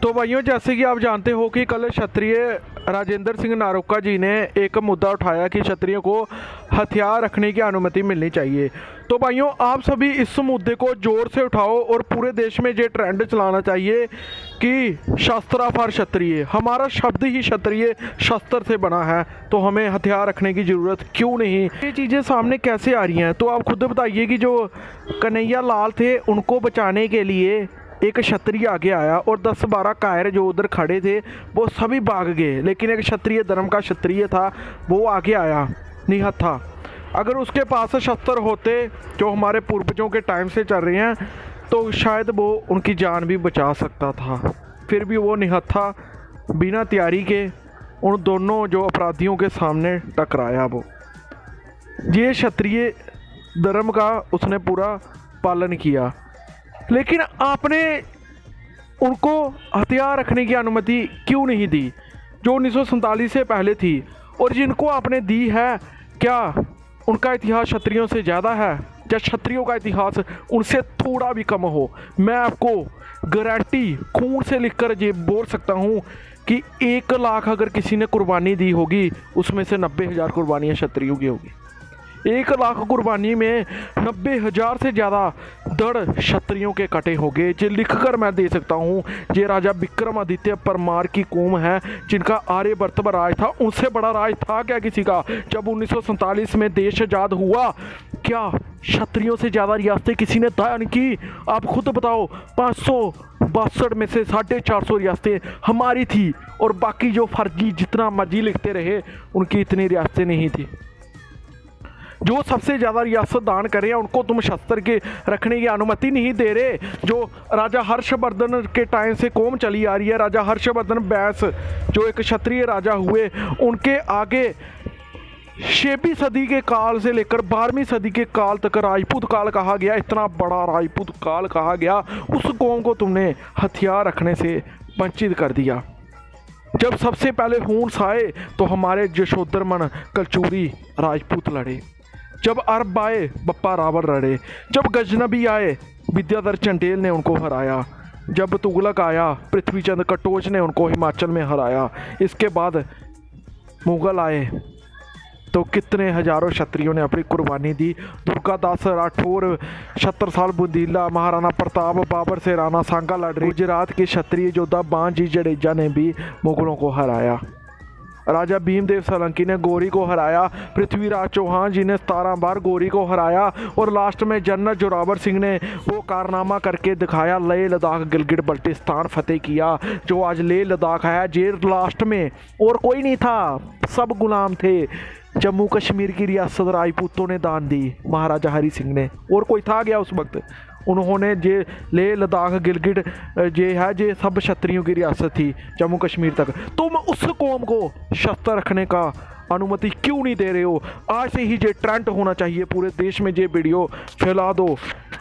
तो भाइयों, जैसे कि आप जानते हो कि कल क्षत्रिय राजेंद्र सिंह नारोका जी ने एक मुद्दा उठाया कि क्षत्रियों को हथियार रखने की अनुमति मिलनी चाहिए। तो भाइयों, आप सभी इस मुद्दे को जोर से उठाओ और पूरे देश में ये ट्रेंड चलाना चाहिए कि शस्त्र फॉर क्षत्रिय। हमारा शब्द ही क्षत्रिय शस्त्र से बना है, तो हमें हथियार रखने की ज़रूरत क्यों नहीं। ये चीज़ें सामने कैसे आ रही हैं, तो आप खुद बताइए कि जो कन्हैया लाल थे उनको बचाने के लिए एक क्षत्रिय आगे आया और 10-12 कायर जो उधर खड़े थे वो सभी भाग गए, लेकिन एक क्षत्रिय धर्म का क्षत्रिय था, वो आगे आया निहत्था। अगर उसके पास शस्त्र होते जो हमारे पूर्वजों के टाइम से चल रहे हैं तो शायद वो उनकी जान भी बचा सकता था। फिर भी वो निहत्था बिना तैयारी के उन दोनों जो अपराधियों के सामने टकराया। वो ये क्षत्रिय धर्म का उसने पूरा पालन किया, लेकिन आपने उनको हथियार रखने की अनुमति क्यों नहीं दी जो 1947 से पहले थी। और जिनको आपने दी है, क्या उनका इतिहास क्षत्रियों से ज़्यादा है या क्षत्रियों का इतिहास उनसे थोड़ा भी कम हो। मैं आपको गारंटी खून से लिखकर ये बोल सकता हूँ कि 1 लाख अगर किसी ने कुर्बानी दी होगी, उसमें से 90,000 कुर्बानियाँ क्षत्रियों की होगी। 1 लाख कुर्बानी में 90,000 से ज़्यादा दड़ क्षत्रियों के कटे हो गए। ये लिख कर मैं दे सकता हूँ। ये राजा विक्रमादित्य परमार की कौम है जिनका आर्यवर्त पर राज था। उनसे बड़ा राज था क्या किसी का? जब 1947 में देश आज़ाद हुआ, क्या क्षत्रियों से ज़्यादा रियासतें किसी ने दान की? आप खुद बताओ। 562 में से 450 रियासतें हमारी थी और बाकी जो फर्जी जितना मर्जी लिखते रहे उनकी इतनी रियासतें नहीं थी। जो सबसे ज़्यादा रियासत दान कर रहे हैं उनको तुम शस्त्र के रखने की अनुमति नहीं दे रहे। जो राजा हर्षवर्धन के टाइम से कौम चली आ रही है, राजा हर्षवर्धन बैस जो एक क्षत्रिय राजा हुए, उनके आगे 6वीं सदी के काल से लेकर 12वीं सदी के काल तक राजपूत काल कहा गया। इतना बड़ा राजपूत काल कहा गया, उस कौम को तुमने हथियार रखने से वंचित कर दिया। जब सबसे पहले हूंस आए तो हमारे यशोधर्मन कलचूरी राजपूत लड़े। जब अरब आए बप्पा रावल लड़े। जब गजनबी आए विद्याधर चंदेल ने उनको हराया। जब तुगलक आया पृथ्वीचंद कटोच ने उनको हिमाचल में हराया। इसके बाद मुगल आए तो कितने हजारों क्षत्रियों ने अपनी कुर्बानी दी। दुर्गादास राठौर, 70 साल बुंदीला, महाराणा प्रताप, बाबर से राणा सांगा लड़ रहे। गुजरात के क्षत्रिय योद्धा बांजी जडेजा ने भी मुगलों को हराया। राजा भीमदेव सोलंकी ने गौरी को हराया। पृथ्वीराज चौहान जी ने 17 बार गौरी को हराया। और लास्ट में जनरल जोरावर सिंह ने वो कारनामा करके दिखाया, लेह लद्दाख गिलगित बल्टिस्तान फतेह किया। जो आज लेह लद्दाख है, जे लास्ट में और कोई नहीं था, सब गुलाम थे। जम्मू कश्मीर की रियासत राजपूतों ने दान दी, महाराजा हरि सिंह ने, और कोई था गया उस वक्त। उन्होंने जे लेह लद्दाख गिलगित जे है जे सब क्षत्रियों की रियासत थी, जम्मू कश्मीर तक। तुम उस कौम को शस्त्र रखने का अनुमति क्यों नहीं दे रहे हो? आज से ही ये ट्रेंड होना चाहिए पूरे देश में। ये वीडियो फैला दो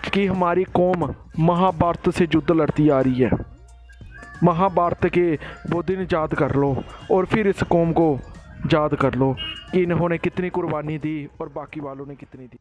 कि हमारी कौम महाभारत से युद्ध लड़ती आ रही है। महाभारत के वो दिन याद कर लो और फिर इस कौम को याद कर लो कि इन्होंने कितनी कुर्बानी दी और बाकी वालों ने कितनी दी।